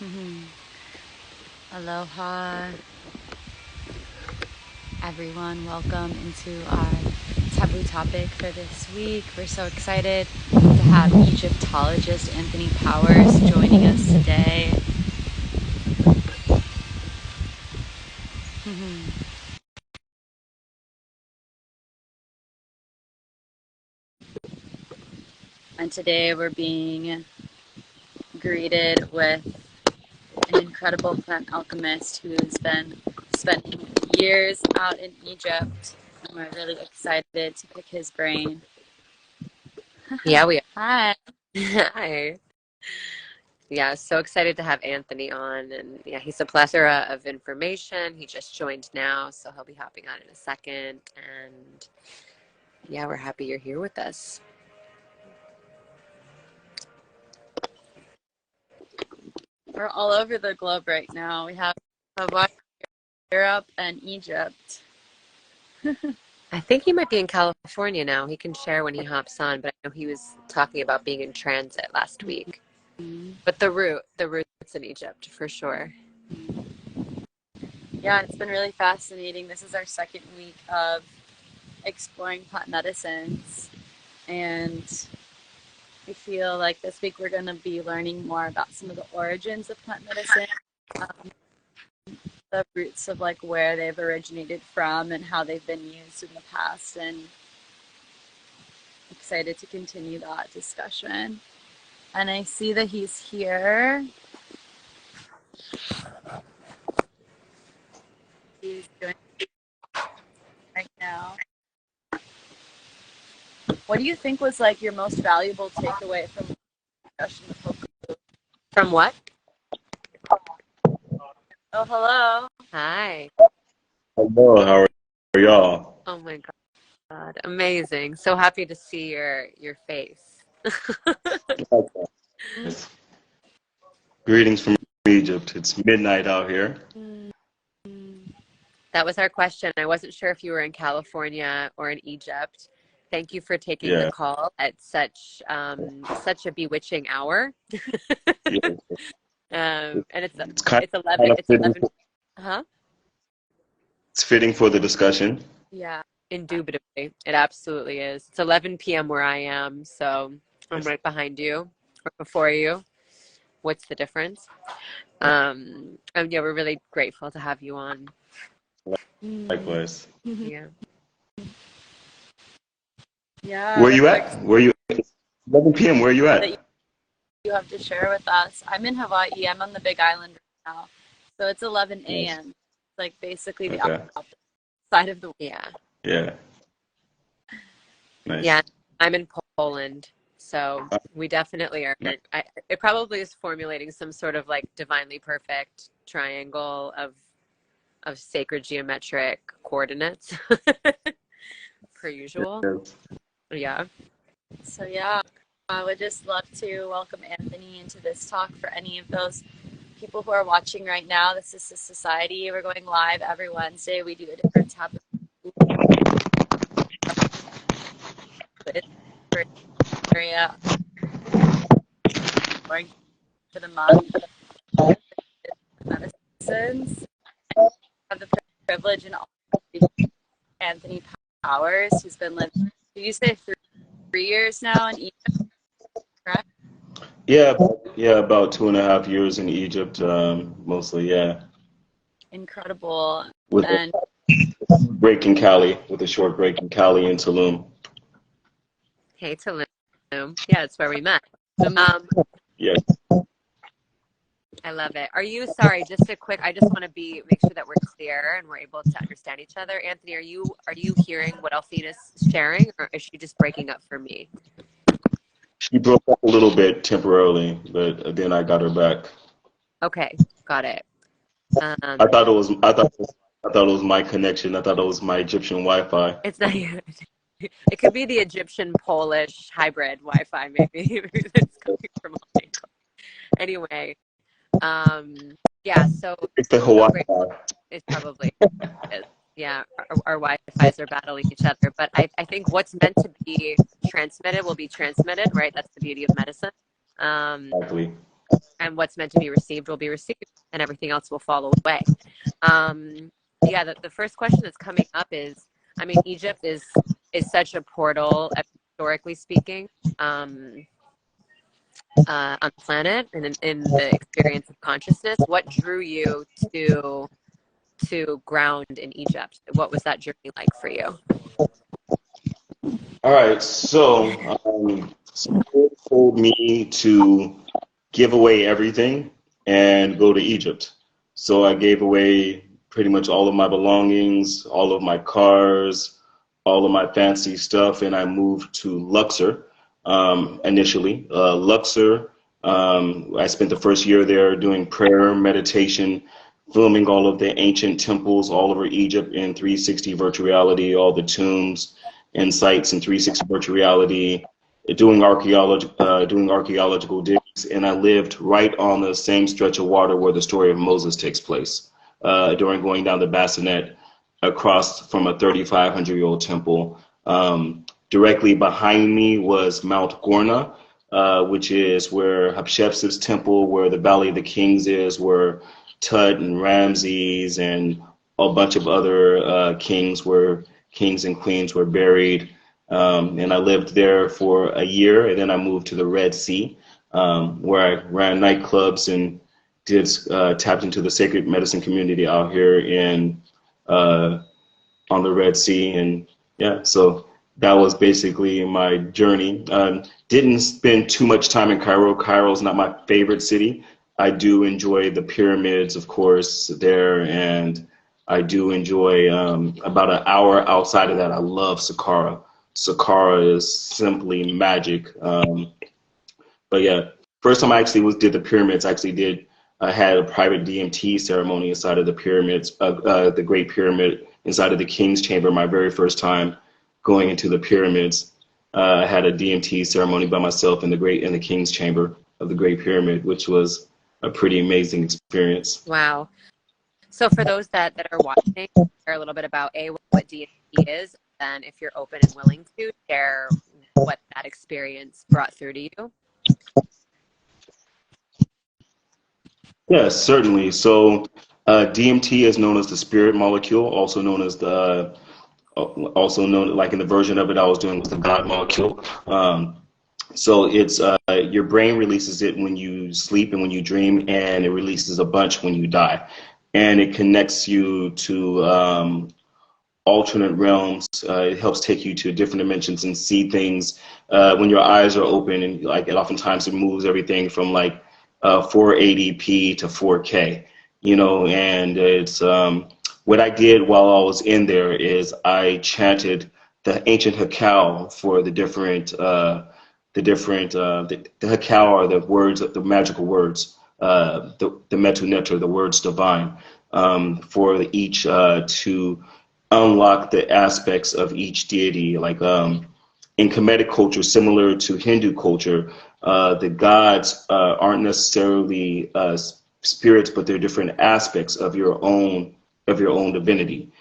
Mhm. Aloha, everyone. Welcome into our taboo topic for this week. We're so excited to have Egyptologist Anthony Powers joining us today. Mhm. And today we're being greeted with an incredible plant alchemist who's been spending years out in Egypt. And we're really excited to pick his brain. Yeah, we Hi. Hi. Yeah, so excited to have Anthony on. And yeah, he's a plethora of information. He just joined now, so he'll be hopping on in a second. And yeah, we're happy you're here with us. We're all over the globe right now. We have Hawaii, Europe, and Egypt. I think he might be in California now. He can share when he hops on, but I know he was talking about being in transit last week. But the root's in Egypt for sure. Yeah, it's been really fascinating. This is our second week of exploring plant medicines, and we feel like this week we're going to be learning more about some of the origins of plant medicine, um, the roots of like where they've originated from and how they've been used in the past, and excited to continue that discussion. And I see that he's here. He's doing right now. What do you think was like your most valuable takeaway from the discussion of Hoku? From what? Oh, hello. Hi. Hello, how are y'all? Oh my God. Amazing. So happy to see your face. Greetings from Egypt. It's midnight out here. That was our question. I wasn't sure if you were in California or in Egypt. Thank you for taking the Yeah, call at such a bewitching hour. yeah. And It's kind it's kind 11 of it's fitting. 11. Huh? It's fitting for the discussion. Yeah. Indubitably. It absolutely is. It's 11 p.m. where I am, so I'm Yes. right behind you or before you. What's the difference? And yeah, we're really grateful to have you on. Mm. Likewise. Yeah. Yeah, Where we're you so at? excited Where you? 11 p.m. Where you that at? you have to share with us. I'm in Hawaii. I'm on the Big Island right now. So it's 11 Nice. a.m. It's like basically the Okay. opposite side of the world. Yeah. Yeah. Yeah, Nice. I'm in Poland, so we definitely are. Nice. It probably is formulating some sort of like divinely perfect triangle of sacred geometric coordinates, per usual. Yes. Yeah. So yeah, I would just love to welcome Anthony into this talk for any of those people who are watching right now. This is SISociety. We're going live every Wednesday. We do a different taboo area for the month medicines. I have the privilege and honor Anthony Powers, who's been living, did you say 3 years now in Egypt, correct? Yeah. Yeah. About 2.5 years in Egypt, mostly. Yeah. Incredible. With a And break in Cali, with a short break in Cali and Tulum. Hey, Tulum. Yeah, it's where we met. um, Um, Yes. I love it. Are you sorry? I just want to make sure that we're clear and we're able to understand each other. Anthony, are you hearing what Althena's sharing, or is she just breaking up for me? She broke up a little bit temporarily, but then I got her back. Okay, got it. I Um, thought it was. I thought it was my connection. I thought it was my Egyptian Wi-Fi. it's not. It could be the Egyptian Polish hybrid Wi-Fi, maybe. It's coming from all angles. Anyway, yeah. It's the So Hawaii. grateful. It's probably is. Yeah, our Wi-Fi's are battling each other, but I think what's meant to be transmitted will be transmitted, right? That's the beauty of medicine. Um, Exactly. and what's meant to be received will be received, and everything else will fall away. Yeah, the first question that's coming up is, I mean, Egypt is such a portal, historically speaking, on the planet and in the experience of consciousness. What drew you to ground in Egypt? What was that journey like for you? All right, so Spirit told me to give away everything and go to Egypt. So I gave away pretty much all of my belongings, all of my cars, all of my fancy stuff, and I moved to Luxor initially. Luxor, I spent the first year there doing prayer, meditation, filming all of the ancient temples all over Egypt in 360 virtual reality, all the tombs and sites in 360 virtual reality, doing archaeological digs, and I lived right on the same stretch of water where the story of Moses takes place, during going down the bassinet across from a 3,500-year-old temple. Directly behind me was Mount Gorna, which is where Hatshepsut's temple, where the Valley of the Kings is, where Tut and Ramses and a bunch of other kings and queens were buried. And I lived there for a year, and then I moved to the Red Sea, where I ran nightclubs and tapped into the sacred medicine community out here on the Red Sea. And yeah, so that was basically my journey. Didn't spend too much time in Cairo. Cairo's not my favorite city. I do enjoy the pyramids, of course, there, and I do enjoy about an hour outside of that. I love Saqqara. Saqqara is simply magic. But yeah, first time I actually did the pyramids. I had a private DMT ceremony inside of the pyramids, the Great Pyramid, inside of the King's Chamber. My very first time going into the pyramids, I had a DMT ceremony by myself in the King's Chamber of the Great Pyramid, which was a pretty amazing experience. Wow. So for those that are watching, share a little bit about what DMT is, and if you're open and willing to share what that experience brought through to you. Yes, certainly. So DMT is known as the spirit molecule, also known, like in the version of it I was doing, was the God molecule. So it's your brain releases it when you sleep and when you dream, and it releases a bunch when you die, and it connects you to alternate realms. It helps take you to different dimensions and see things when your eyes are open, and like it oftentimes it moves everything from like 480p to 4K, and it's what I did while I was in there is I chanted the ancient Hakao for the Hakao are the words, the magical words, the Metu Neter, the words divine, for each to unlock the aspects of each deity. Like in Kemetic culture, similar to Hindu culture, the gods aren't necessarily spirits, but they're different aspects of your own divinity.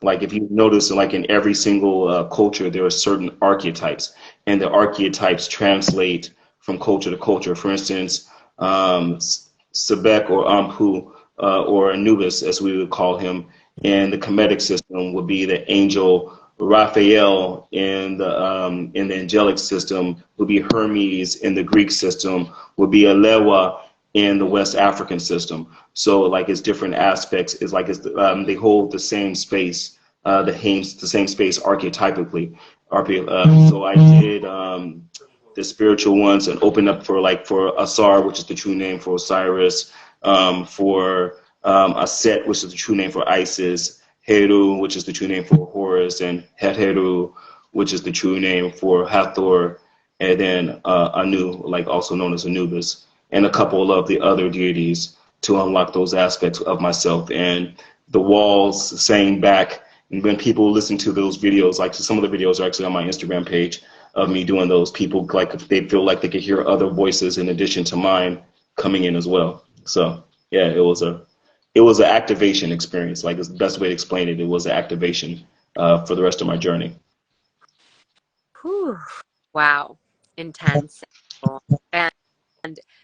Like if you notice, like in every single culture, there are certain archetypes, and the archetypes translate from culture to culture. For instance, Sebek or Ampu or Anubis, as we would call him, in the Kemetic system would be the angel Raphael. In the angelic system would be Hermes. In the Greek system would be Alewa. In the West African system. So like it's different aspects. It's like they hold the same space, the same space archetypically. So I did the spiritual ones and opened up for Asar, which is the true name for Osiris, for Aset, which is the true name for Isis, Heru, which is the true name for Horus, and Heteru, which is the true name for Hathor, and then Anu, like also known as Anubis, and a couple of the other deities to unlock those aspects of myself. And the walls sang back. And when people listen to those videos, like some of the videos are actually on my Instagram page of me doing those, people like they feel like they could hear other voices in addition to mine coming in as well. So yeah, it was an activation experience. Like it's the best way to explain it. It was an activation for the rest of my journey. Whew. Wow, intense. And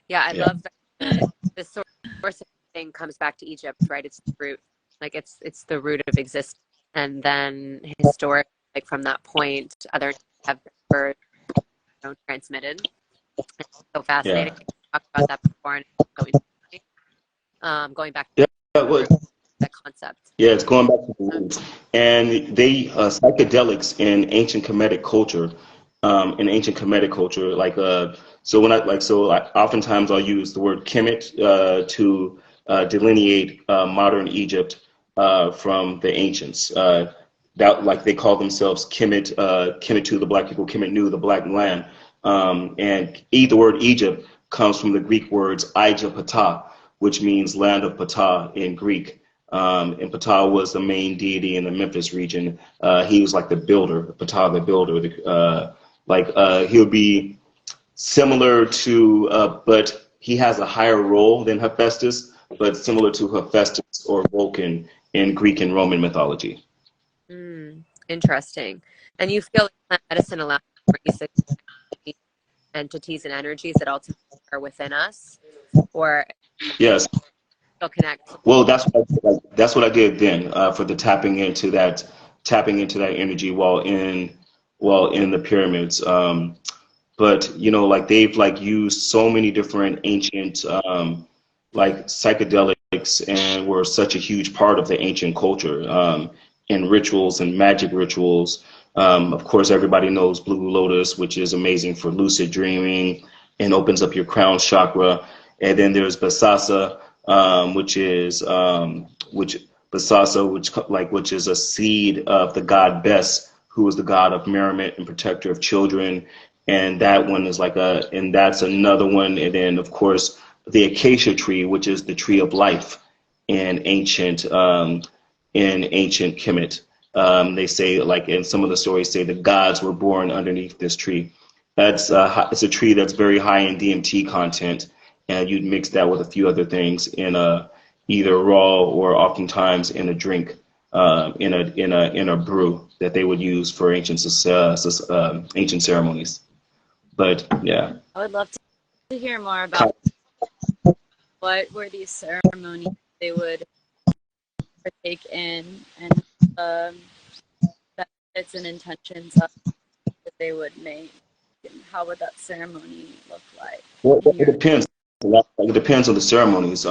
Yeah, I Yeah. love that the source of thing comes back to Egypt, right? It's the root, like it's the root of existence, and then historic, like from that point, other have been transmitted. It's so fascinating. Yeah. We talked about that before, and it's so interesting. Going back Yeah. to the Well, root, that concept. yeah, it's going back to the roots. And they psychedelics in ancient Kemetic culture, so when I like so I, oftentimes I'll use the word Kemet to delineate modern Egypt from the ancients. That like they call themselves Kemet, Kemetu, the black people, Kemetnu, the black land. The word Egypt comes from the Greek words Ija Ptah, which means land of Ptah in Greek. And Ptah was the main deity in the Memphis region. He was like the builder, Ptah the builder. He'll be similar to, but he has a higher role than Hephaestus, but similar to Hephaestus or Vulcan in Greek and Roman mythology. Interesting. And you feel like plant medicine allows for release of entities and energies that ultimately are within us, or Yes. still connect? Well, that's what I did then for the tapping into that energy while in the pyramids. But like they've like used so many different ancient like psychedelics and were such a huge part of the ancient culture in rituals and magic rituals. Of course, everybody knows Blue Lotus, which is amazing for lucid dreaming and opens up your crown chakra. And then there's Basasa, which Basasa, which is a seed of the god Bes, who is the god of merriment and protector of children. And that one is and that's another one. And then of course the acacia tree, which is the tree of life in ancient Kemet. They say, like in some of the stories, say the gods were born underneath this tree. It's a tree that's very high in DMT content, and you'd mix that with a few other things in either raw or oftentimes in a drink, in a brew that they would use for ancient ceremonies. But yeah, I would love to hear more about what were these ceremonies they would partake in, and um, benefits and intentions that they would make, and how would that ceremony look like well, in it your depends. It depends on the ceremonies.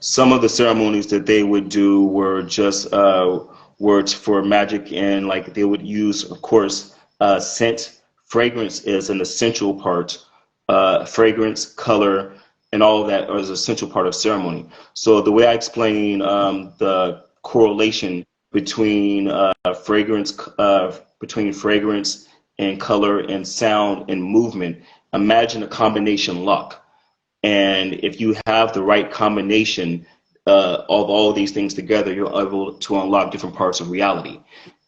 Some of the ceremonies that they would do were just words for magic, and like they would use, of course, scent. Fragrance is an essential part. Fragrance, color, and all of that is an essential part of ceremony. So the way I explain the correlation between fragrance and color and sound and movement, imagine a combination lock. And if you have the right combination of all of these things together, you're able to unlock different parts of reality.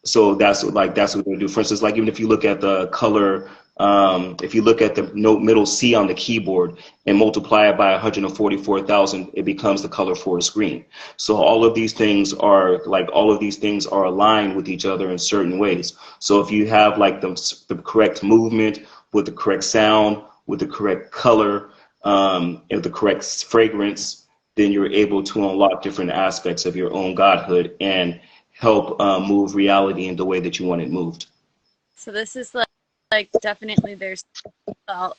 So that's what they do. For instance, like even if you look at the color, if you look at the note middle C on the keyboard and multiply it by 144,000, it becomes the color for a screen. So all of these things are aligned with each other in certain ways. So if you have like the correct movement with the correct sound, with the correct color, and the correct fragrance, then you're able to unlock different aspects of your own godhood and help move reality in the way that you want it moved. So this is like definitely there's felt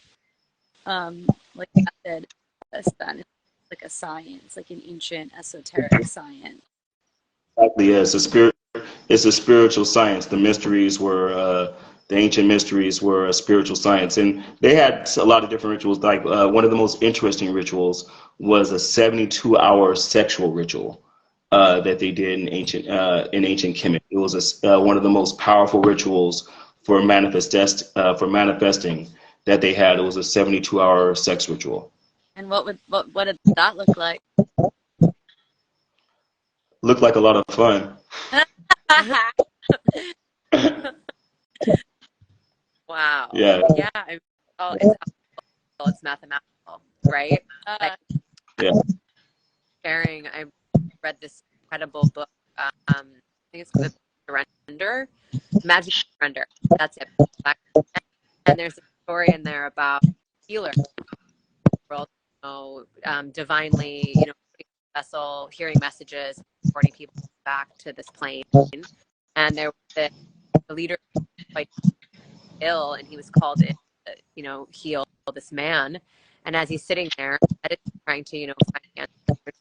like method this then it's like a science, like an ancient esoteric science. Exactly, yeah, it's a spiritual science. The ancient mysteries were a spiritual science, and they had a lot of different rituals. Like one of the most interesting rituals was a 72-hour sexual ritual that they did in ancient Kemet. It was one of the most powerful rituals for manifesting that they had. It was a 72-hour sex ritual. And what did that look like? Looked like a lot of fun. Wow. Yeah, Yeah. It's mathematical, right? Like yeah. sharing. I read this incredible book. I think it's called Surrender, Magic Surrender. That's it. And there's a story in there about healer world. divinely, vessel, hearing messages, transporting people back to this plane. And there was the leader quite ill, and he was called in to, heal this man. And as he's sitting there, trying to, find answers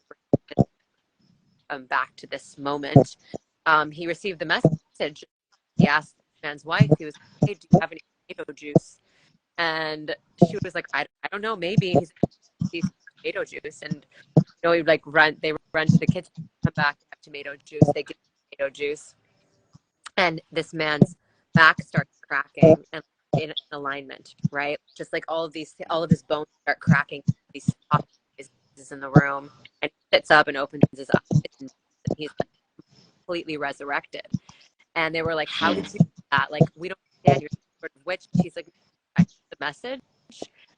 back to this moment, he received the message. He asked the man's wife, he was like, "Hey, do you have any tomato juice?" And she was like, I don't know, maybe. And he's tomato juice. And he they run to the kitchen, come back, have tomato juice. They get tomato juice. And this man's back starts cracking and in alignment, right? Just like all of his bones start cracking, these is in the room, and he sits up and opens his eyes, and he's like completely resurrected. And they were like, "How did you do that? Like, we don't understand, you're sort of witch." She's like, "I took the message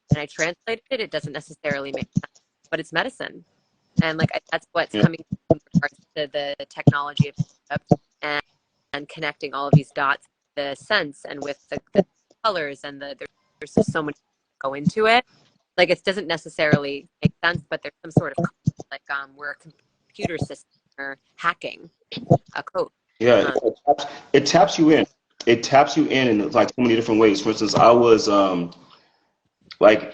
and I translated it. It doesn't necessarily make sense, but it's medicine." And like, that's what's coming in regards to the technology of Egypt, and connecting all of these dots, the sense, and with the colors, and there's just so many go into it. Like, it doesn't necessarily make sense, but there's some sort of like we're a computer system or hacking a code. Yeah, it taps you in. It taps you in like so many different ways. For instance, I was like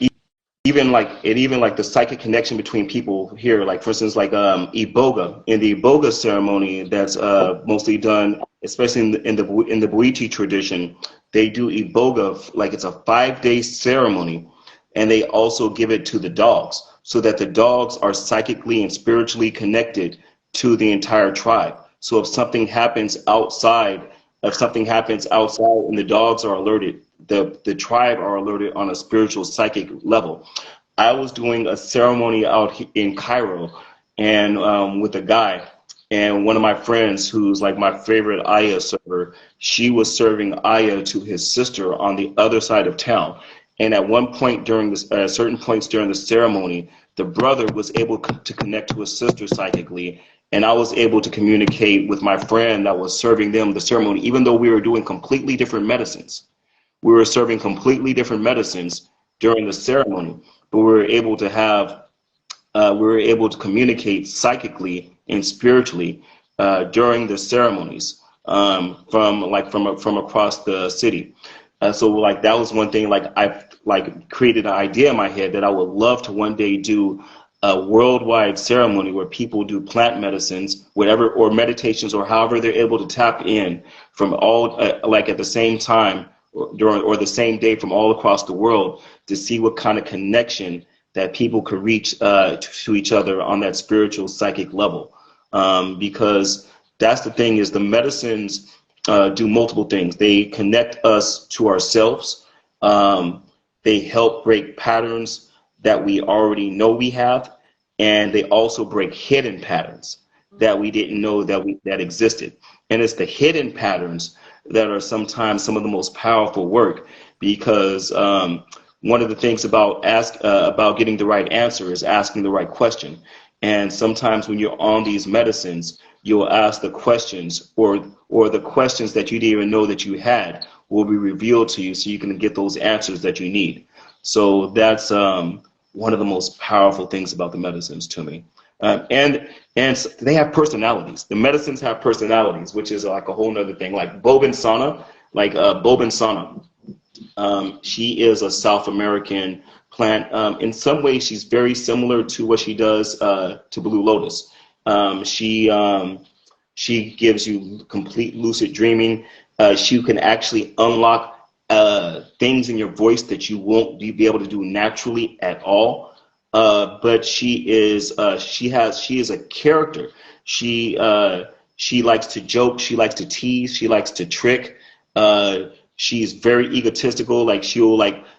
even like the psychic connection between people here. Like for instance, like Iboga, in the Iboga ceremony that's mostly done, especially in the Buichi tradition, they do Iboga, like it's a 5-day ceremony, and they also give it to the dogs so that the dogs are psychically and spiritually connected to the entire tribe. So if something happens outside, and the dogs are alerted, the tribe are alerted on a spiritual psychic level. I was doing a ceremony out in Cairo, and with a guy, and one of my friends who's like my favorite Aya server, she was serving Aya to his sister on the other side of town. And at one point during this, certain points during the ceremony, the brother was able to connect to his sister psychically, and I was able to communicate with my friend that was serving them the ceremony, even though we were doing completely different medicines. We were serving completely different medicines during the ceremony, but we were able to communicate psychically and spiritually during the ceremonies from across the city. So like that was one thing. Like I created an idea in my head that I would love to one day do a worldwide ceremony where people do plant medicines, whatever, or meditations, or however they're able to tap in from all like at the same time or the same day from all across the world to see what kind of connection that people could reach to each other on that spiritual psychic level. Because that's the thing, is the medicines do multiple things. They connect us to ourselves. They help break patterns that we already know we have, and they also break hidden patterns that we didn't know that existed. And it's the hidden patterns that are sometimes some of the most powerful work, because one of the things about getting the right answer is asking the right question. And sometimes when you're on these medicines, you'll ask the questions, or the questions that you didn't even know that you had will be revealed to you, so you can get those answers that you need. So that's one of the most powerful things about the medicines to me. And they have personalities. The medicines have personalities, which is like a whole nother thing. Like Bobin Sana, she is a South American plant. In some ways, she's very similar to what she does to Blue Lotus. She gives you complete lucid dreaming. She can actually unlock things in your voice that you won't be able to do naturally at all. But she is a character. She likes to joke. She likes to tease. She likes to trick. She's very egotistical. Like she'll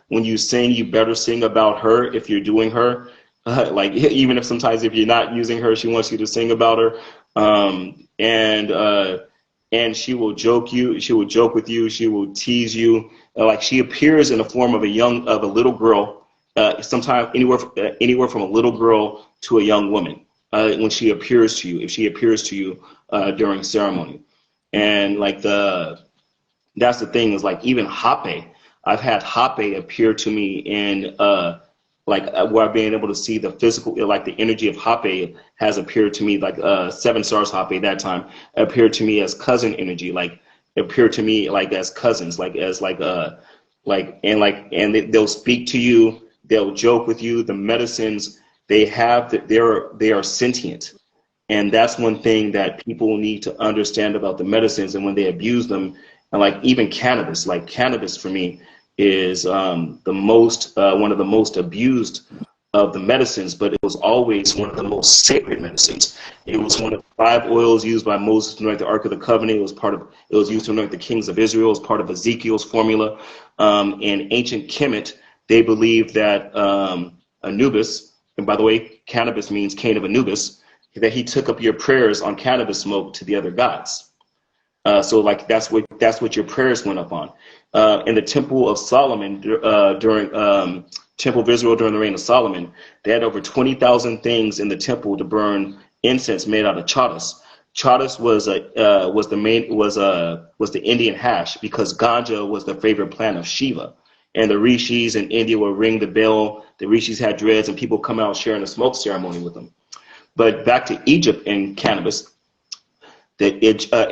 when you sing, you better sing about her if you're doing her. Even if sometimes if you're not using her, she wants you to sing about her. And she will joke you. She will joke with you. She will tease you. Like she appears in the form of a little girl. Sometimes anywhere from a little girl to a young woman when she appears to you. If she appears to you during ceremony, and that's the thing, is like even Hape. I've had Hape appear to me in where I've been able to see the physical, like the energy of Hape has appeared to me, like 7 stars Hape that time appeared to me as cousin energy, like appeared to me like as cousins, like as they'll speak to you, they'll joke with you. The medicines they have, that they are sentient. And that's one thing that people need to understand about the medicines. And when they abuse them, and like even cannabis, like cannabis for me is one of the most abused of the medicines, but it was always one of the most sacred medicines. It was one of the 5 oils used by Moses to anoint the Ark of the Covenant. It was used to anoint the kings of Israel. It was part of Ezekiel's formula. In ancient Kemet, they believed that Anubis, and by the way, cannabis means Cain of Anubis, that he took up your prayers on cannabis smoke to the other gods. So like that's what your prayers went up on. In the Temple of Solomon during Temple of Israel during the reign of Solomon, they had over 20,000 things in the temple to burn incense made out of chadas. Chadas was the Indian hash, because ganja was the favorite plant of Shiva. And the rishis in India would ring the bell. The rishis had dreads, and people come out sharing a smoke ceremony with them. But back to Egypt and cannabis, the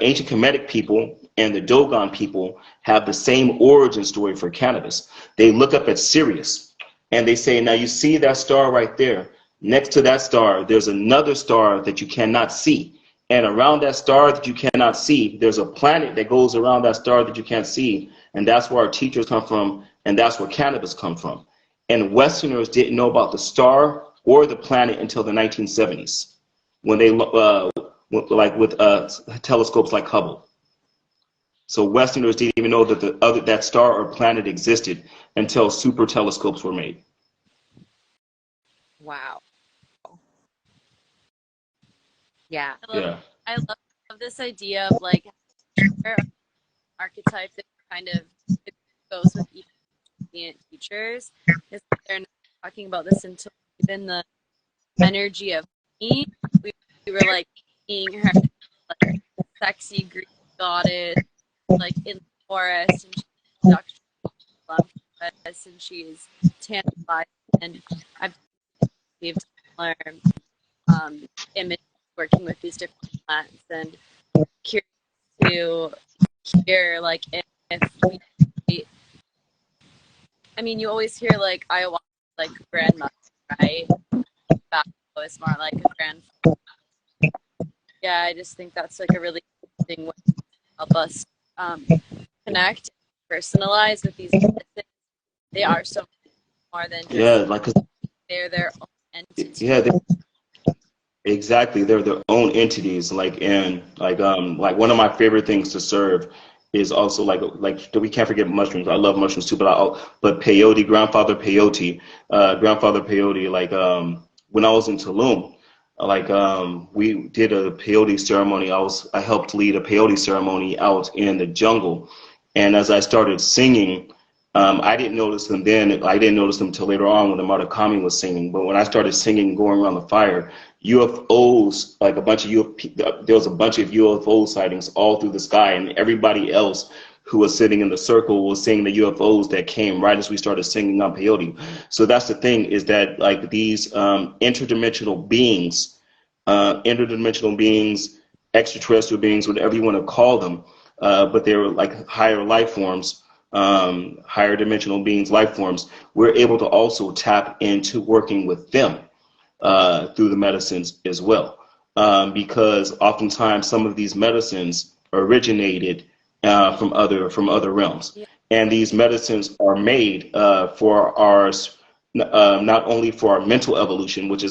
ancient Kemetic people and the Dogon people have the same origin story for cannabis. They look up at Sirius and they say, now you see that star right there? Next to that star, there's another star that you cannot see. And around that star that you cannot see, there's a planet that goes around that star that you can't see. And that's where our teachers come from, and that's where cannabis comes from. And Westerners didn't know about the star or the planet until the 1970s, when they with telescopes like Hubble. So Westerners didn't even know that that star or planet existed until super telescopes were made. Wow. Yeah. I love this idea of like archetypes that kind of goes with each teachers. Is that they're not talking about this until even the energy of me. We were like seeing her like sexy Greek goddess, like in the forest, and she's doctor, and she's tantalized, and I've received learn image working with these different plants, and curious to hear like if we, I mean, you always hear like ayahuasca like grandmother, right? Tobacco is more like a grandfather. Yeah, I just think that's like a really interesting way to help us connect, personalize with these medicines. They are so much more than just they're their own entity. Yeah, exactly. They're their own entities. Like one of my favorite things to serve is also like we can't forget mushrooms. I love mushrooms too, but peyote, grandfather peyote, like when I was in Tulum, we did a peyote ceremony. I helped lead a peyote ceremony out in the jungle, and as I started singing, I didn't notice them then. I didn't notice them until later on when the Matakami was singing. But when I started singing, going around the fire, UFOs, like there was a bunch of UFO sightings all through the sky, and everybody else who was sitting in the circle was seeing the UFOs that came right as we started singing on peyote. So that's the thing, is that like these interdimensional beings, extraterrestrial beings, whatever you want to call them, but they were like higher life forms, higher dimensional beings, life forms. We're able to also tap into working with them through the medicines as well, because oftentimes some of these medicines originated from other realms, Yeah. and these medicines are made for ours, not only for our mental evolution, which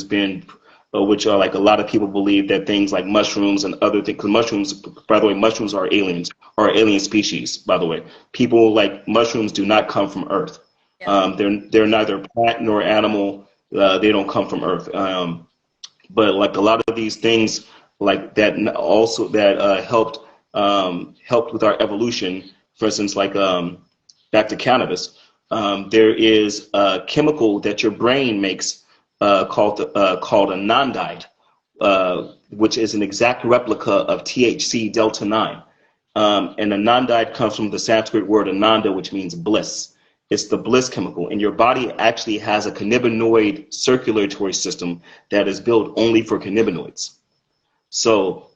are like a lot of people believe that things like mushrooms and other things, because mushrooms, by the way, mushrooms are aliens, or alien species, by the way. People like mushrooms do not come from Earth. Yeah. They're neither plant nor animal. They don't come from Earth. But like a lot of these things like that also that helped with our evolution. For instance, like back to cannabis, there is a chemical that your brain makes called anandide, which is an exact replica of THC delta 9. And anandide comes from the Sanskrit word ananda, which means bliss. It's the bliss chemical. And your body actually has a cannabinoid circulatory system that is built only for cannabinoids. So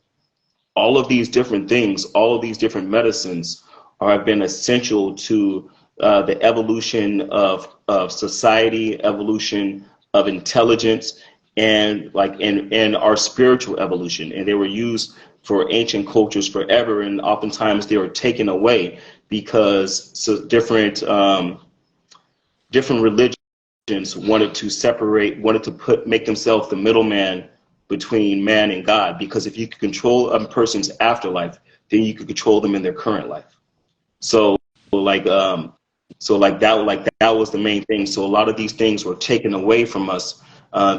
all of these different things, all of these different medicines have been essential to the evolution of society, evolution of intelligence, and and our spiritual evolution. And they were used for ancient cultures forever, and oftentimes they were taken away because different religions wanted to separate, wanted to make themselves the middleman between man and God. Because if you could control a person's afterlife, then you could control them in their current life. So that was the main thing. So a lot of these things were taken away from us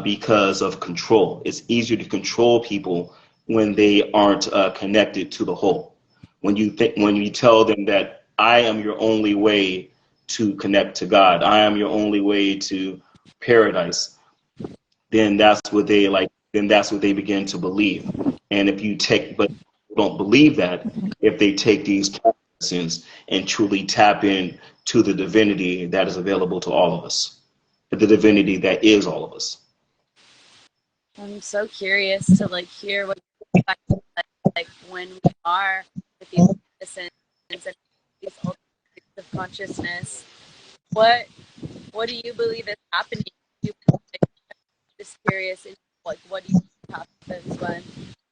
because of control. It's easier to control people when they aren't connected to the whole. When you tell them that I am your only way to connect to God, I am your only way to paradise, then that's what they like. Then that's what they begin to believe. And if you but don't believe that, if they take these lessons and truly tap in to the divinity that is available to all of us, the divinity that is all of us. I'm so curious to like hear what your perspective is like when we are with these medicines and these alternate states of consciousness. What do you believe is happening? Just curious, like what do you think happens when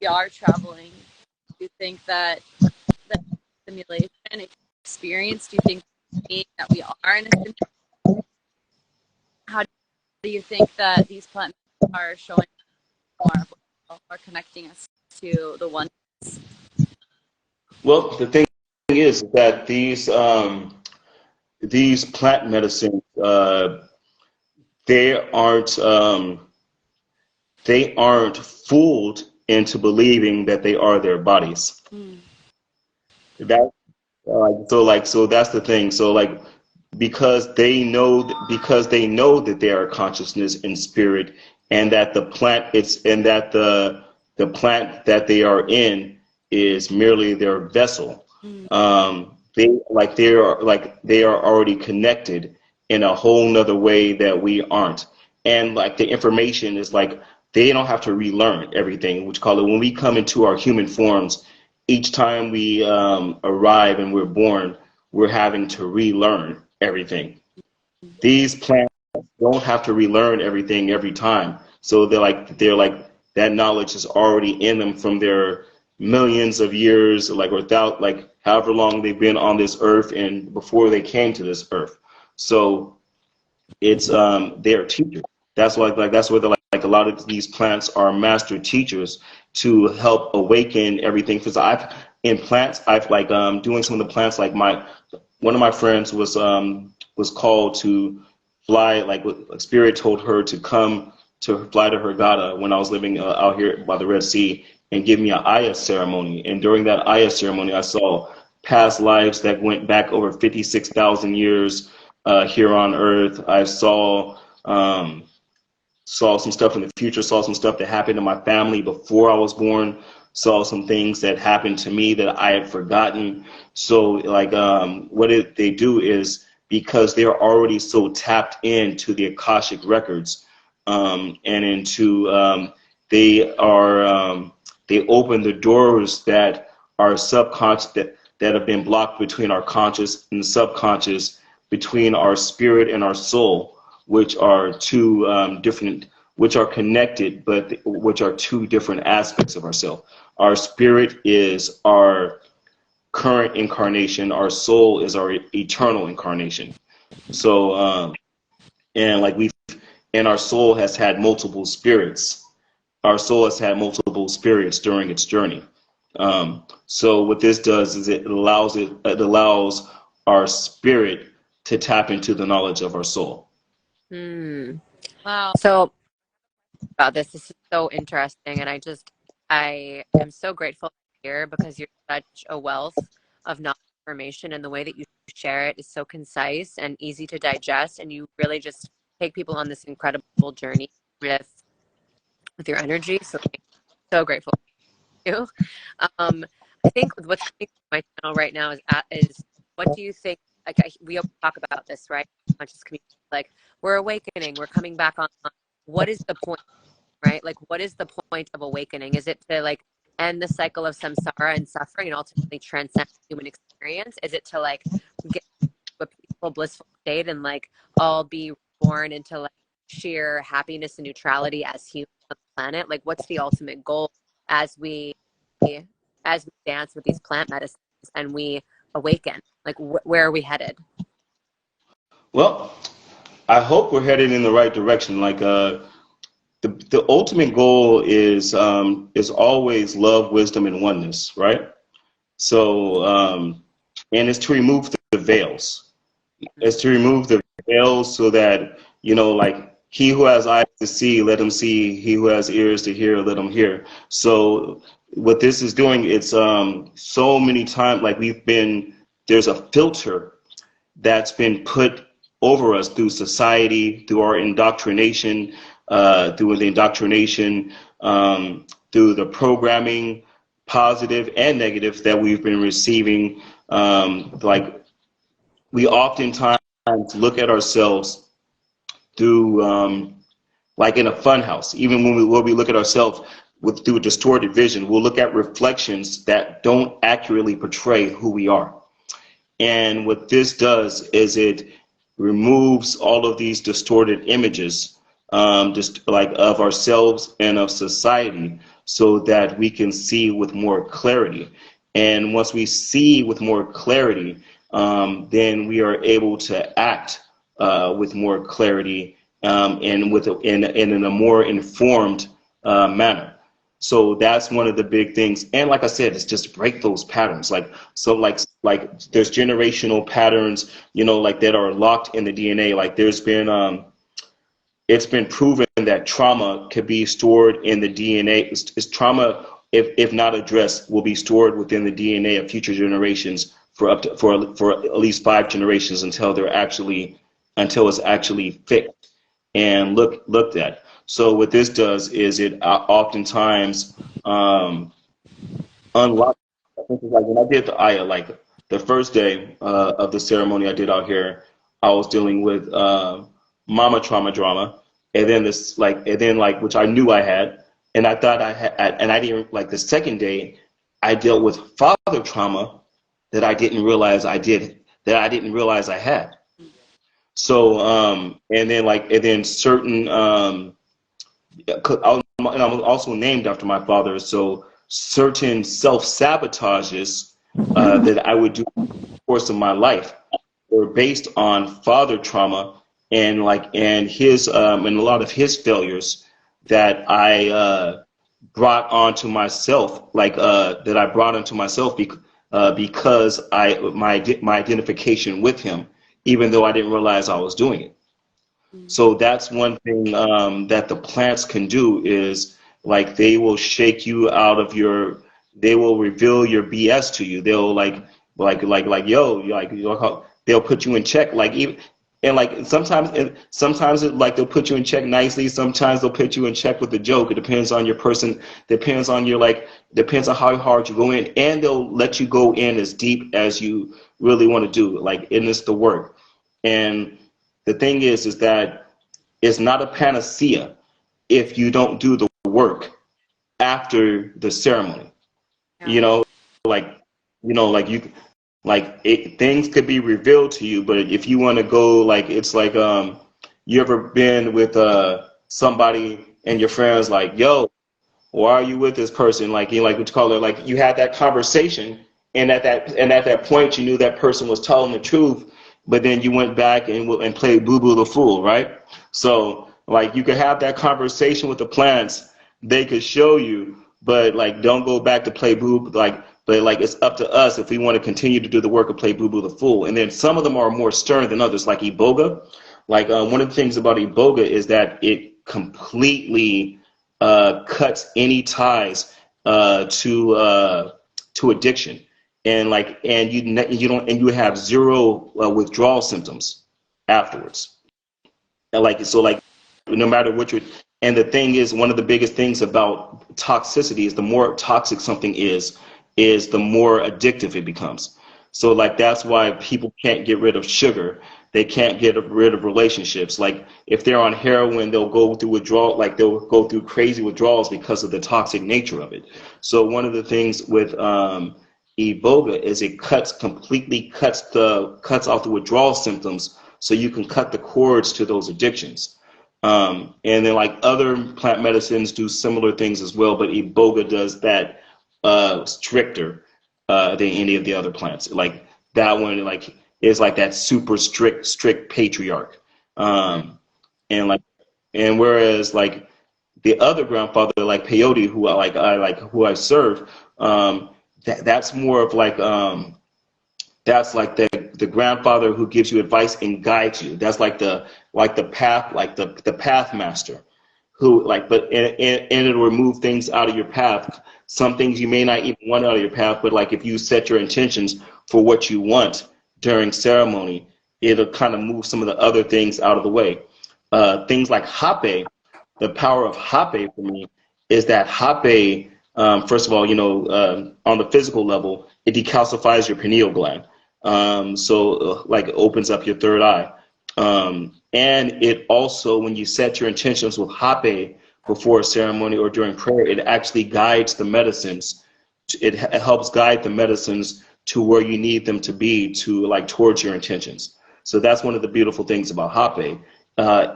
we are traveling? Do you think that the simulation experience? Do you think that we are in a simulation? How do you think that these plants are showing more or connecting us to the oneness? Well, the thing is that these plant medicines, they aren't fooled into believing that they are their bodies. That so that's the thing. So like because they know that they are consciousness and spirit, and that the plant that they are in is merely their vessel. They are already connected in a whole nother way that we aren't. And like the information is like they don't have to relearn everything, which call it when we come into our human forms. Each time we arrive and we're born, we're having to relearn everything. These plants don't have to relearn everything every time. So they're like that knowledge is already in them from their millions of years, like without like however long they've been on this earth and before they came to this earth. So it's they're teachers. That's that's where like a lot of these plants are master teachers to help awaken everything. Because I've like doing some of the plants, like one of my friends was called to fly, like spirit told her to come to fly to Hurghada when I was living out here by the Red Sea and give me an Aya ceremony. And during that Aya ceremony, I saw past lives that went back over 56,000 years here on Earth. I saw some stuff in the future, saw some stuff that happened to my family before I was born, saw some things that happened to me that I had forgotten. So like they do is because they're already so tapped into the Akashic records and into they open the doors that are subconscious that have been blocked between our conscious and the subconscious, between our spirit and our soul, which are which are connected, but which are two different aspects of ourselves. Our spirit is our current incarnation. Our soul is our eternal incarnation. So, and our soul has had multiple spirits. Our soul has had multiple spirits during its journey. So what this does is it allows our spirit to tap into the knowledge of our soul. Wow. So about this is so interesting, and I am so grateful here because you're such a wealth of knowledge, information, and the way that you share it is so concise and easy to digest, and you really just take people on this incredible journey with your energy. So I'm so grateful for you. I think what's coming to my channel right now is what do you think like we always talk about this, right? Conscious community, like we're awakening, we're coming back on. What is the point, right? Like, what is the point of awakening? Is it to like end the cycle of samsara and suffering and ultimately transcend human experience? Is it to like get to a peaceful, blissful state and like all be born into like sheer happiness and neutrality as humans on the planet? Like, what's the ultimate goal as we dance with these plant medicines and we awaken? Like, where are we headed? Well, I hope we're headed in the right direction. Like the ultimate goal is always love, wisdom, and oneness, right? So and it's to remove the veils. It's to remove the veils so that, like, he who has eyes to see, let him see. He who has ears to hear, let him hear. So what this is doing, it's so many times, like, there's a filter that's been put over us through society, through our indoctrination, through the programming, positive and negative, that we've been receiving. Like, we oftentimes look at ourselves through, like in a fun house. Even when we look at ourselves through a distorted vision, we'll look at reflections that don't accurately portray who we are. And what this does is it removes all of these distorted images, just like of ourselves and of society, so that we can see with more clarity. And once we see with more clarity, then we are able to act with more clarity, and in a more informed manner. So that's one of the big things. And like I said, it's just break those patterns. Like there's generational patterns, like that are locked in the DNA. Like there's been it's been proven that trauma could be stored in the DNA. It's trauma, if not addressed, will be stored within the DNA of future generations for at least 5 generations until it's actually fixed and looked at. So what this does is it oftentimes unlocks. I think it's like when I did the Aya, like the first day of the ceremony I did out here, I was dealing with mama trauma drama, and then which I knew I had, and I thought I had, and I didn't, like the second day, I dealt with father trauma that I didn't realize I had. So and then certain. And I'm also named after my father, so certain self-sabotages that I would do in the course of my life were based on father trauma and his and a lot of his failures that I brought onto myself, because my identification with him, even though I didn't realize I was doing it. So that's one thing that the plants can do, is like they will shake you out of they will reveal your BS to you. They'll they'll put you in check, sometimes they'll put you in check nicely. Sometimes they'll put you in check with a joke. It depends on your person, depends on how hard you go in, and they'll let you go in as deep as you really want to do, and it's the work. And the thing is that it's not a panacea if you don't do the work after the ceremony. Yeah. Things could be revealed to you, but if you want to go, you ever been with somebody and your friends yo, why are you with this person? What you call it, you had that conversation, and at that point you knew that person was telling the truth. But then you went back and played Boo Boo the Fool, right? So, you could have that conversation with the plants. They could show you, but, don't go back to play Boo, but, it's up to us if we want to continue to do the work of play Boo Boo the Fool. And then some of them are more stern than others, like Iboga. One of the things about Iboga is that it completely cuts any ties to addiction. And you have zero withdrawal symptoms afterwards. And no matter what and the thing is, one of the biggest things about toxicity is the more toxic something is the more addictive it becomes. So like that's why people can't get rid of sugar. They can't get rid of relationships. Like if they're on heroin, they'll go through withdrawal, like they'll go through crazy withdrawals because of the toxic nature of it. So one of the things with Iboga is it completely cuts off the withdrawal symptoms, so you can cut the cords to those addictions. And then like other plant medicines do similar things as well, but Iboga does that stricter than any of the other plants. Like that one, like is like that super strict patriarch. And like and whereas like the other grandfather, like peyote, who I serve, that's more of like that's like the grandfather who gives you advice and guides you. That's like the path, like the path master, who like, but and it'll remove things out of your path. Some things you may not even want out of your path, but like if you set your intentions for what you want during ceremony, it'll kind of move some of the other things out of the way. Things like hape, the power of hape for me is that hape, first of all, on the physical level, it decalcifies your pineal gland. Like it opens up your third eye. And it also, when you set your intentions with hape before a ceremony or during prayer, it actually guides the medicines. It helps guide the medicines to where you need them to be to like towards your intentions. So that's one of the beautiful things about hape.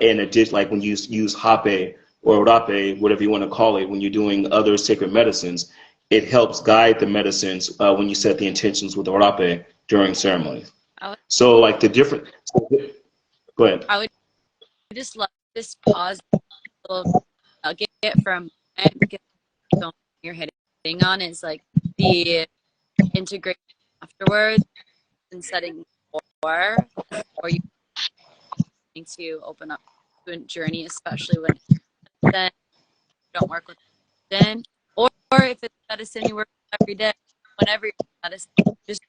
In addition, like when you use hape or rape, whatever you want to call it, when you're doing other sacred medicines, it helps guide the medicines when you set the intentions with rape during ceremonies. So like the different. Go ahead. I would just love this pause I'll get from it because you're hitting on is like the integration afterwards and setting or you need to open up to a journey, especially when then you don't work with medicine, or if it's medicine you work with every day, whenever you're medicine, just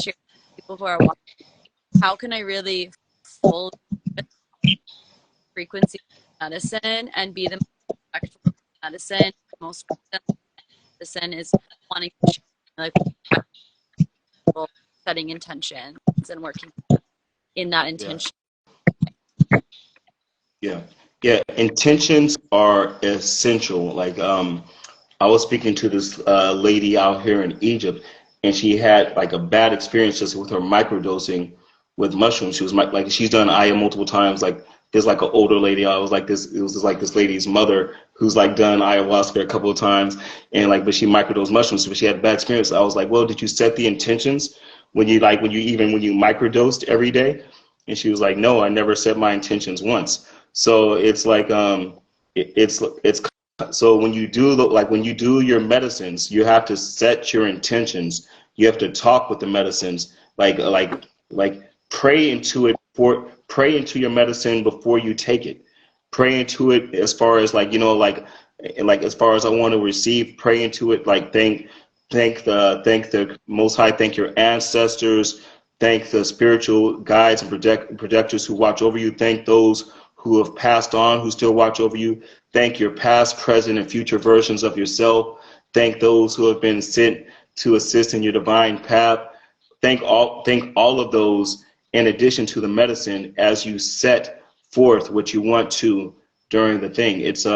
share with people who are watching. How can I really fully frequency medicine and be the most effective medicine? Most medicine is wanting to share, like setting intentions and working in that intention. Yeah. Intentions are essential. Like I was speaking to this lady out here in Egypt, and she had like a bad experience just with her microdosing with mushrooms. She was like she's done Aya multiple times. Like there's like an older lady. I was like this. It was just like this lady's mother who's like done ayahuasca a couple of times, and like but she microdosed mushrooms, but she had a bad experience. I was like, well, did you set the intentions when you microdosed every day? And she was like, no, I never set my intentions once. So it's like it's so when you do your medicines, you have to set your intentions. You have to talk with the medicines, like pray into it pray into your medicine before you take it. Pray into it as far as like as far as I want to receive. Pray into it like thank the Most High, thank your ancestors, thank the spiritual guides and protectors who watch over you, thank those who have passed on, who still watch over you. Thank your past, present, and future versions of yourself. Thank those who have been sent to assist in your divine path. Thank all of those in addition to the medicine as you set forth what you want to during the thing. It's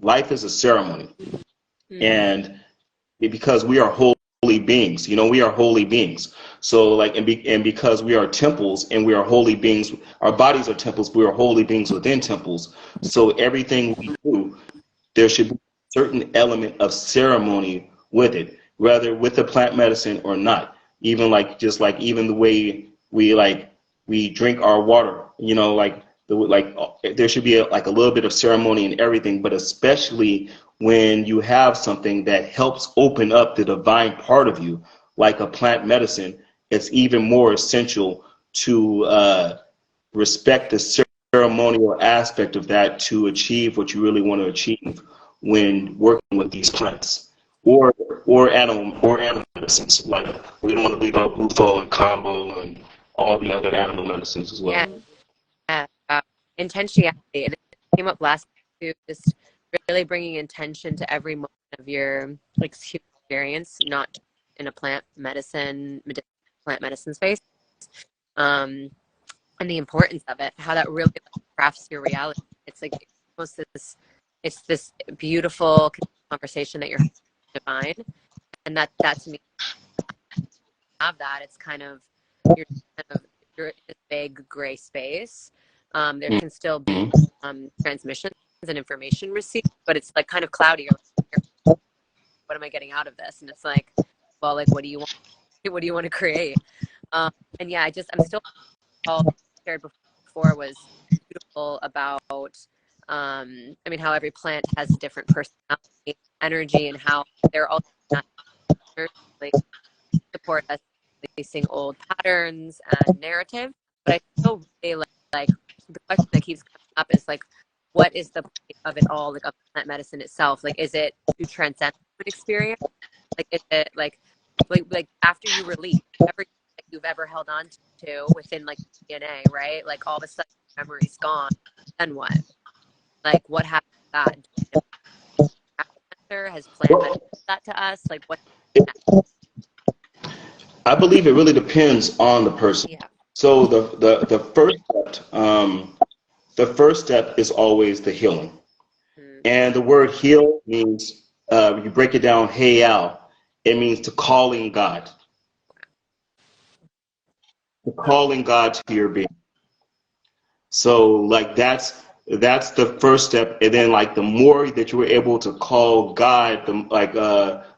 life is a ceremony. And because we are holy beings, we are holy beings. So like, and because we are temples and we are holy beings, our bodies are temples, we are holy beings within temples. So everything we do, there should be a certain element of ceremony with it, whether with the plant medicine or not. Even like, just like even the way we drink our water, there should be a little bit of ceremony in everything, but especially when you have something that helps open up the divine part of you, like a plant medicine, it's even more essential to respect the ceremonial aspect of that to achieve what you really want to achieve when working with these plants or animal medicines. Like we don't want to leave out bufo and combo and all the other animal medicines as well. Yeah. Intentionality. It came up last week too, just really bringing intention to every moment of your human experience, not in a plant medicine, medicinal plant medicine space, and the importance of it, how that really crafts your reality. It's like almost this beautiful conversation that you're having with divine, and that to me, have that, it's kind of you're in this vague gray space. There can still be transmissions and information received, but it's like kind of cloudy. You're like, what am I getting out of this? And it's like, well, like, what do you want to create? And yeah, I'm still, all shared before was beautiful about, I mean, how every plant has a different personality, energy, and how they're all like support us releasing old patterns and narrative. But I still really like the question that keeps coming up is like, what is the point of it all? Like, of plant medicine itself? Like, is it to transcend an experience? Like, is it like after you release everything that you've ever held on to within like DNA, right? Like all of a sudden memory's gone. Then what? Like, what happens to that? Has plant medicine that to us? Like, what? I believe it really depends on the person. Yeah. So the first step is always the healing. And the word heal means, you break it down, hey-al, it means to calling God. To calling God to your being. So like that's the first step. And then like the more that you were able to call God,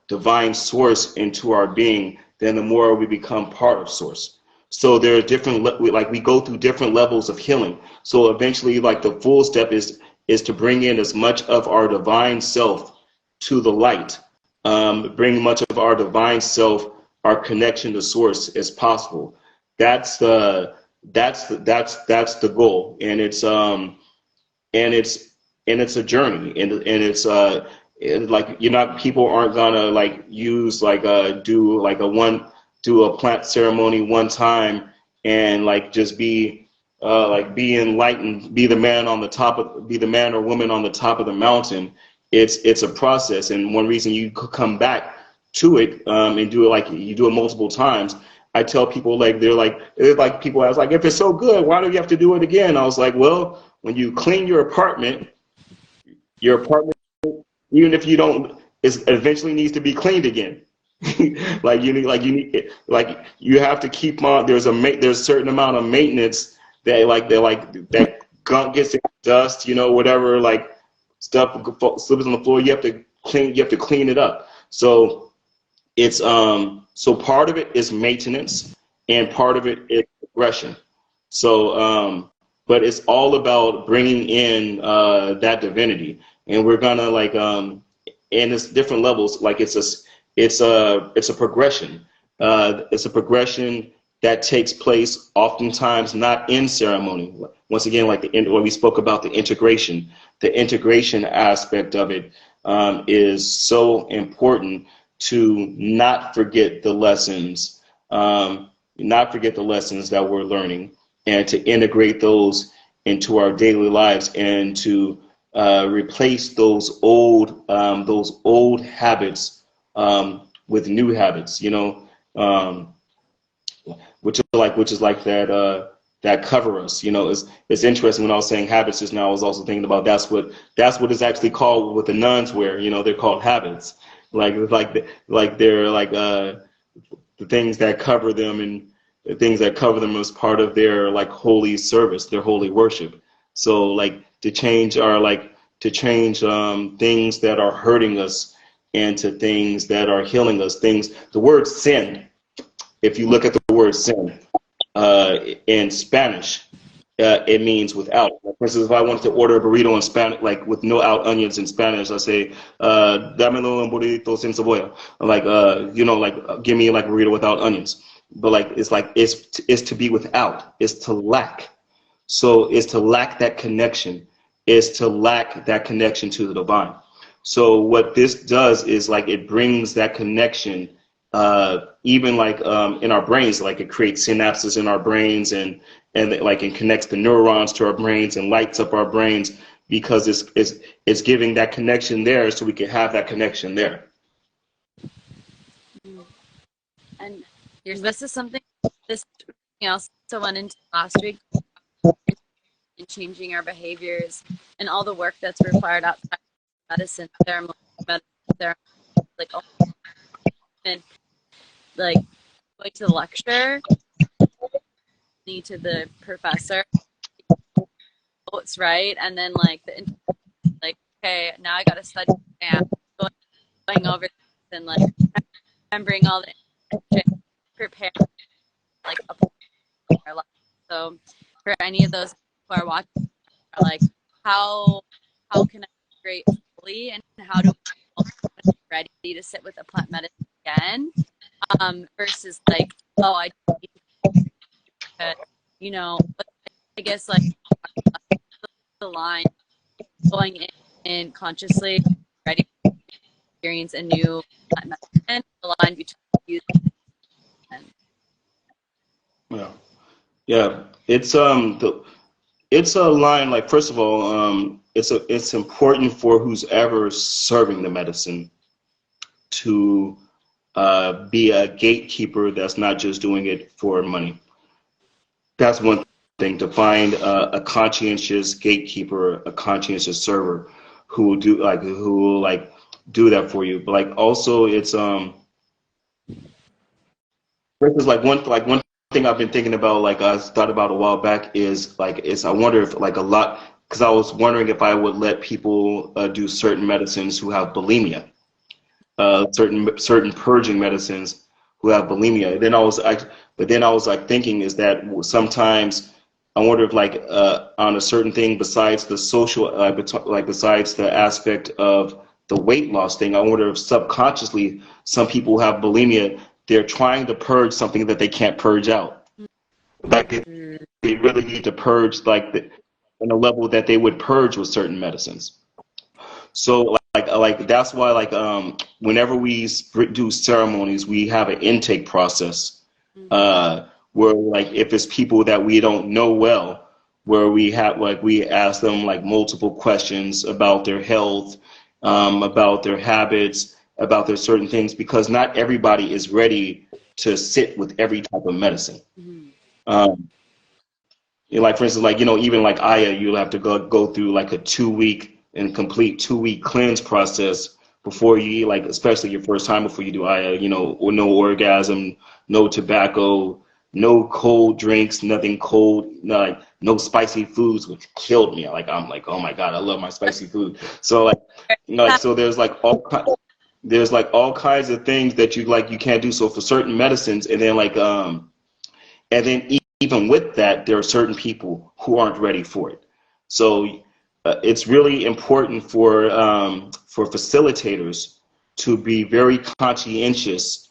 divine source into our being, then the more we become part of source. So there are different, like we go through different levels of healing. So eventually like the full step is to bring in as much of our divine self to the light, bring much of our divine self, our connection to source as possible. That's the goal. And it's a journey, and it's like, people aren't gonna like use like do a plant ceremony one time and like just be enlightened, be the man or woman on the top of the mountain. It's a process, and one reason you could come back to it and do it, like you do it multiple times. I tell people, like, people ask, like, if it's so good, why do you have to do it again? I was like, well, when you clean your apartment, even if you don't, it eventually needs to be cleaned again. You have to keep on. There's a certain amount of maintenance that gunk gets in, dust, whatever, like stuff slips on the floor. You have to clean it up. So it's so part of it is maintenance, and part of it is progression. So but it's all about bringing in that divinity, and we're gonna and it's different levels. Like it's a progression. It's a progression that takes place oftentimes not in ceremony. Once again, like when we spoke about the integration aspect of it is so important, to not forget the lessons, that we're learning, and to integrate those into our daily lives, and to replace those old habits with new habits, which is like that cover us. It's interesting. When I was saying habits just now, I was also thinking about that's what is actually called, what the nuns wear. They're called habits. They're the things that cover them, and the things that cover them as part of their like holy service, their holy worship. So like to change things that are hurting us into things that are healing us. The word sin, if you look at the word sin in Spanish, it means without. For instance, if I wanted to order a burrito in Spanish, like with no out onions in Spanish, I say, dámelo un burrito sin cebolla. Give me like a burrito without onions. But it's to be without, it's to lack. So it's to lack that connection, is to lack that connection to the divine. So what this does is like it brings that connection, even in our brains, like it creates synapses in our brains, and it connects the neurons to our brains and lights up our brains, because it's giving that connection there, so we can have that connection there. And this is something this, also went into last week and changing our behaviors and all the work that's required outside medicine, ceremony, like, and like going to the lecture, to the professor, notes, right? And then like okay, now I got to study and going over this and like remembering all the information, prepare like our life. So for any of those who are watching, are like, how can I integrate fully, and how do I be ready to sit with a plant medicine again, versus like, oh, I need to, I guess like the line going in consciously ready to experience a new plant medicine, the line between you and Yeah, it's it's a line, like, first of all, it's important for who's ever serving the medicine to be a gatekeeper that's not just doing it for money. That's one thing, to find a conscientious gatekeeper, a conscientious server who will do that for you. But like also, it's this is like one thing I've been thinking about, like I thought about a while back, is I wonder if like a lot, because I was wondering if I would let people do certain medicines who have bulimia, certain purging medicines who have bulimia. But then I was like thinking is that sometimes I wonder if like on a certain thing besides the social, besides the aspect of the weight loss thing, I wonder if subconsciously some people have bulimia. They're trying to purge something that they can't purge out. Like they really need to purge in a level that they would purge with certain medicines. So like that's why whenever we do ceremonies, we have an intake process where like if it's people that we don't know well, where we ask them like multiple questions about their health, about their habits, about their certain things, because not everybody is ready to sit with every type of medicine. Like for instance, even like Aya, you'll have to go through like a 2-week and complete 2-week cleanse process before you, like especially your first time before you do Aya, or no orgasm, no tobacco, no cold drinks, nothing cold, no spicy foods, which killed me. I'm like, oh my God, I love my spicy food. So so there's all kinds of things that you can't do. So for certain medicines, and then even with that, there are certain people who aren't ready for it. So it's really important for facilitators to be very conscientious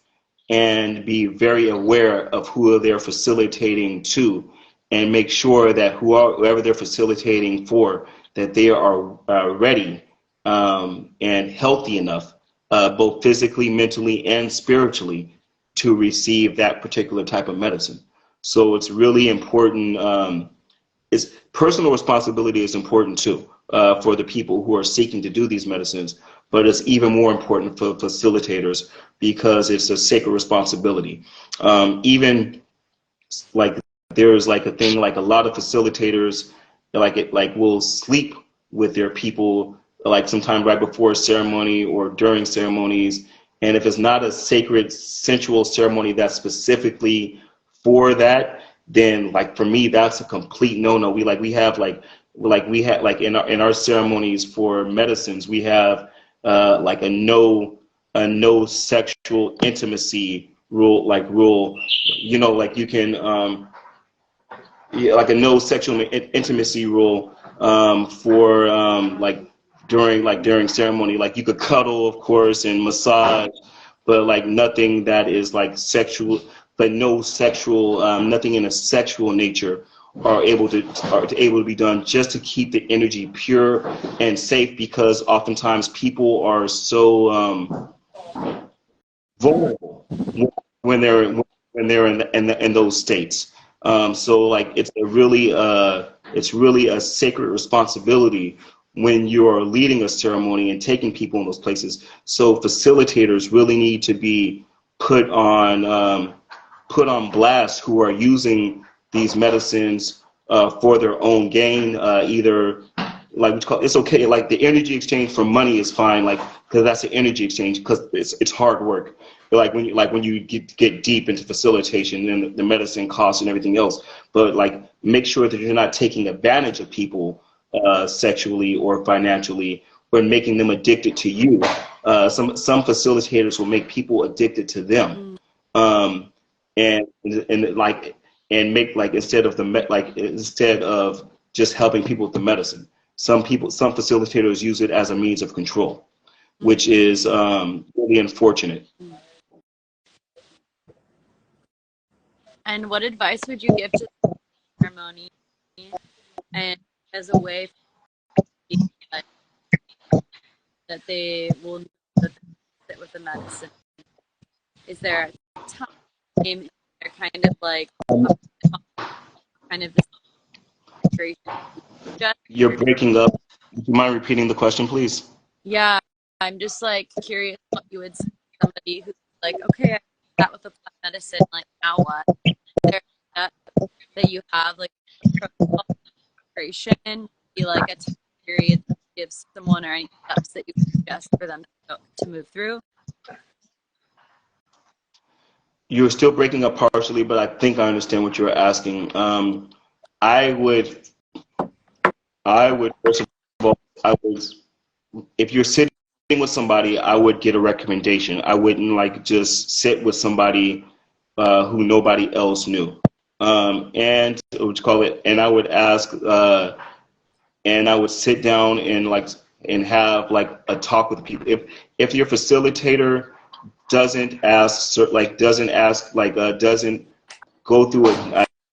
and be very aware of who they're facilitating to, and make sure that whoever they're facilitating for, that they are ready and healthy enough, both physically, mentally, and spiritually, to receive that particular type of medicine. So it's really important. It's personal responsibility is important too for the people who are seeking to do these medicines, but it's even more important for facilitators because it's a sacred responsibility. Even like there's like a thing, like a lot of facilitators will sleep with their people like sometime right before a ceremony or during ceremonies, and if it's not a sacred sensual ceremony that's specifically for that, then like for me that's a complete no-no. We have in our ceremonies for medicines, we have like a no sexual intimacy rule, like you can like a no sexual intimacy rule for during ceremony. Like you could cuddle, of course, and massage, but like nothing that is like sexual, but no sexual, nothing in a sexual nature are able to be done, just to keep the energy pure and safe, because oftentimes people are so vulnerable when they're in those states. So like it's really a sacred responsibility when you're leading a ceremony and taking people in those places. So facilitators really need to be put on put on blast who are using these medicines for their own gain, either like we call it's okay, like the energy exchange for money is fine, like because that's the energy exchange, because it's hard work. But like when you get deep into facilitation and the medicine costs and everything else, but like make sure that you're not taking advantage of people sexually or financially, or making them addicted to you. Some facilitators will make people addicted to them, um, and like and make like instead of just helping people with the medicine. Some facilitators use it as a means of control, which is really unfortunate. And what advice would you give to the ceremony and as a way for people that they will know that they sit with the medicine? Is there a time? Is there kind of like kind of this You're breaking up. Do you mind repeating the question, please? Yeah, I'm just like curious what you would say to somebody who's like, okay, I sat with the plant medicine, like now what? Is there that you have like protocol preparation, be like a time period that gives someone, or any steps that you suggest for them to move through? You're still breaking up partially, but I think I understand what you're asking. I would first of all, if you're sitting with somebody, I would get a recommendation. I wouldn't like just sit with somebody who nobody else knew. And what you call it? And I would ask, and I would sit down and have like a talk with people. If your facilitator doesn't go through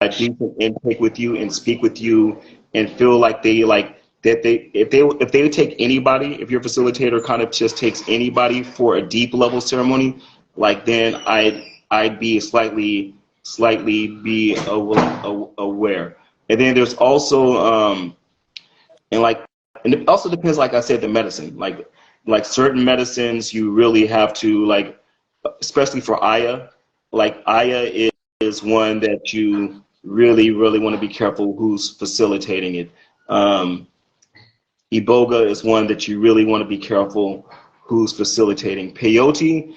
a decent intake with you and speak with you and feel like they like that if they would take anybody, if your facilitator kind of just takes anybody for a deep level ceremony, like then I'd be slightly be aware. And then there's also and it also depends, like I said, the medicine, like certain medicines you really have to like, especially for Aya, like Aya is one that you really want to be careful who's facilitating it. Iboga is one that you really want to be careful who's facilitating. Peyote,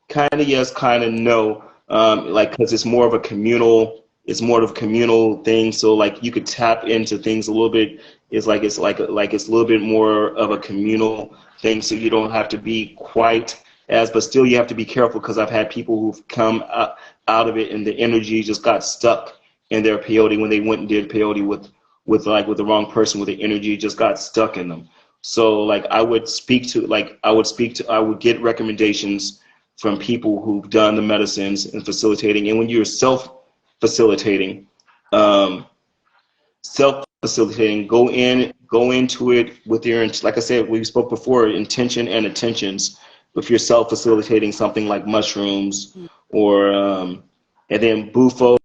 kind of yes, kind of no, like because it's more of a communal thing. So like you could tap into things a little bit. It's it's a little bit more of a communal thing. So you don't have to be quite but still you have to be careful, because I've had people who've come out of it and the energy just got stuck in their peyote when they went and did peyote with the wrong person, with the energy just got stuck in them. So like I would get recommendations from people who've done the medicines and facilitating. And when you're self-facilitating, go into it with your, like I said, we spoke before, intention and attentions. If you're self-facilitating something like mushrooms or and then bufo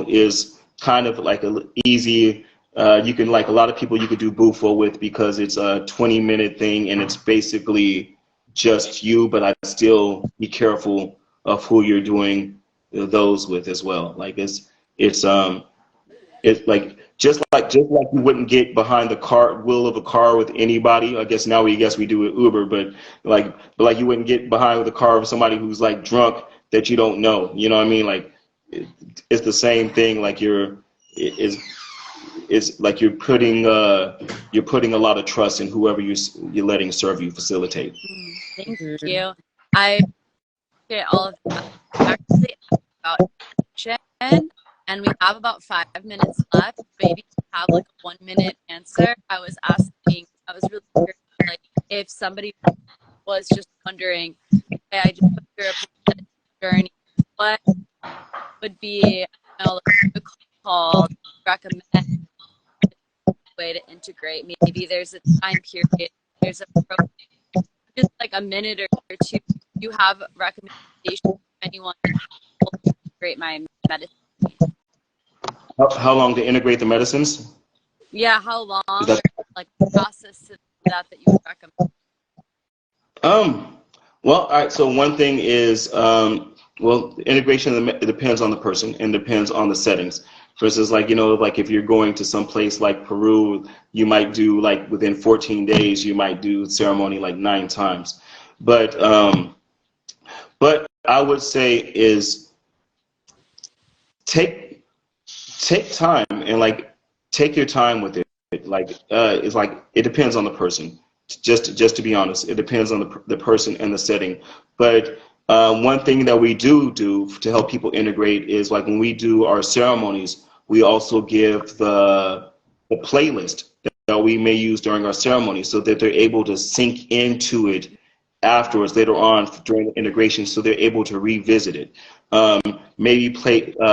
is kind of like a easy, you can, like a lot of people you could do bufo with, because it's a 20-minute thing and it's basically just you, but I'd still be careful of who you're doing those with as well. Like it's like just like you wouldn't get behind the wheel of a car with anybody. I guess now we do it Uber, but like you wouldn't get behind the car with somebody who's like drunk that you don't know. You know what I mean? Like it's the same thing. Like it's like you're putting a lot of trust in whoever you're letting serve you, facilitate. Thank you. I get all of that. Actually, about action. And we have about 5 minutes left. Maybe have like a 1-minute answer. I was really curious, like if somebody was just wondering, okay, I just went through a journey, what would be, like a call, recommend way to integrate? Maybe there's a time period, there's just like a minute or two. You have recommendations for anyone to integrate my medicine? How long to integrate the medicines? Yeah, how long? Like the process to that you would recommend? Well, all right. So one thing is Well, integration it depends on the person and depends on the settings. For instance, like, you know, like if you're going to some place like Peru, you might do like within 14 days, you might do ceremony like 9 times. But I would say is take take time and like take your time with it. Like it's like it depends on the person. Just to be honest, it depends on the person and the setting. But one thing that we do to help people integrate is like when we do our ceremonies, we also give the playlist that we may use during our ceremony so that they're able to sink into it afterwards later on during the integration so they're able to revisit it. Maybe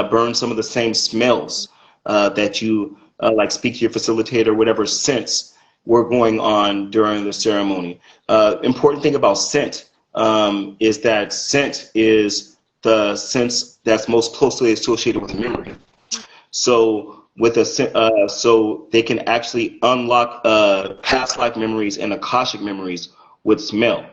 burn some of the same smells that you like speak to your facilitator, whatever scents were going on during the ceremony. Important thing about scent is that scent is the sense that's most closely associated with memory. So so they can actually unlock past life memories and akashic memories with smell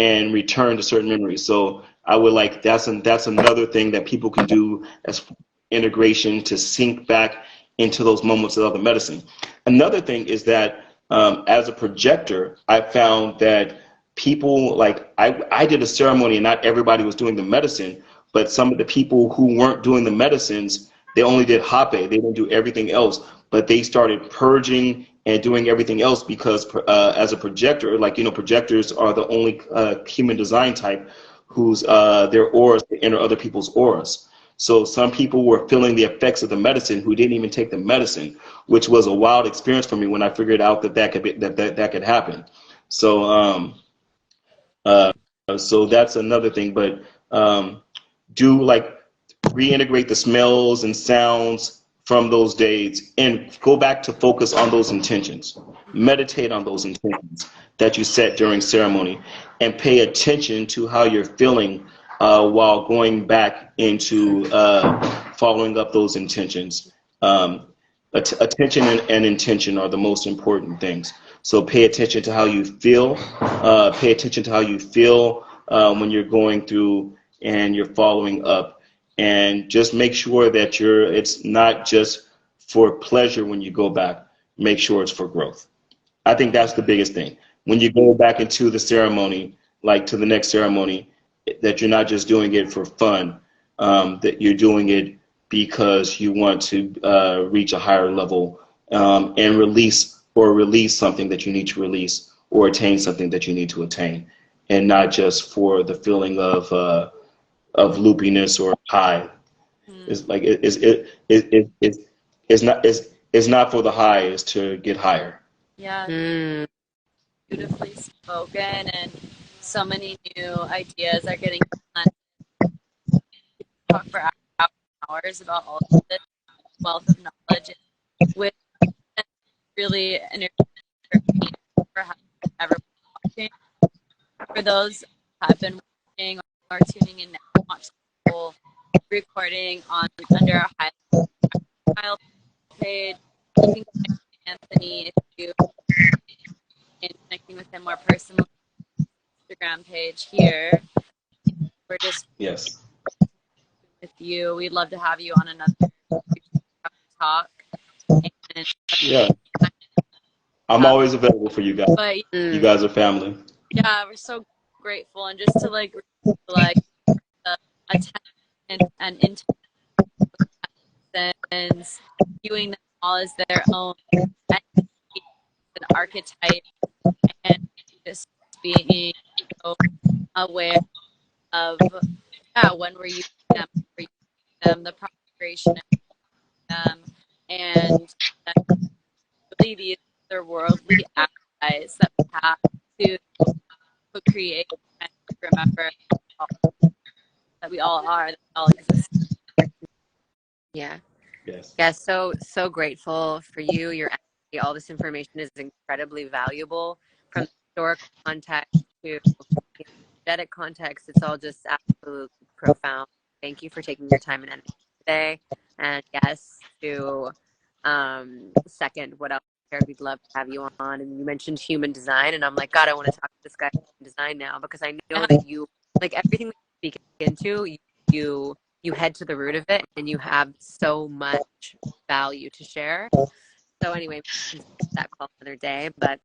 and return to certain memories. So I would like that's another thing that people can do as integration to sink back into those moments of the medicine. Another thing is that as a projector, I found that people like I did a ceremony and not everybody was doing the medicine, but some of the people who weren't doing the medicines, they only did hape. They didn't do everything else, but they started purging and doing everything else because as a projector, like, you know, projectors are the only human design type whose their auras enter other people's auras. So some people were feeling the effects of the medicine who didn't even take the medicine, which was a wild experience for me when I figured out that could be, that could happen. So uh, so that's another thing. But do like reintegrate the smells and sounds from those days and go back to focus on those intentions. Meditate on those intentions that you set during ceremony and pay attention to how you're feeling while going back into following up those intentions. Attention and intention are the most important things. So pay attention to how you feel. Pay attention to how you feel when you're going through and you're following up, and just make sure that it's not just for pleasure when you go back. Make sure it's for growth. I think that's the biggest thing. When you go back into the ceremony, like to the next ceremony, that you're not just doing it for fun, that you're doing it because you want to reach a higher level and release something that you need to release or attain something that you need to attain, and not just for the feeling of loopiness or high. It's like it's not for the high. It's to get higher. Yeah, Mm. beautifully spoken, and so many new ideas are getting done. Talk for hours about all of this wealth of knowledge, with really an for ever watching. For those who have been watching or tuning in now, watch the whole recording on under our highlight page. You can connect with Anthony if you in connecting with him more personally. Instagram page here. We're just Yes. with you. We'd love to have you on another talk. And Yeah. I'm always available for you guys. But You guys are family. Yeah, we're so grateful, and just to like attention and intentions, viewing them all as their own entities and archetype, and just being so aware of when we're using them, the preparation of them, and really these otherworldly allies that we have to create and remember that we all are, that we all exist. Yeah. Yes. Yeah. So grateful for you. Your energy. All this information is incredibly valuable, from historical context to energetic context. It's all just absolutely profound. Thank you for taking your time and energy today. And yes, to second what else shared, we'd love to have you on. And you mentioned human design, and I'm like, God, I want to talk to this guy about human design now, because I know that you, like, everything that you speak into, you head to the root of it, and you have so much value to share. So anyway, we can skip that call another day, but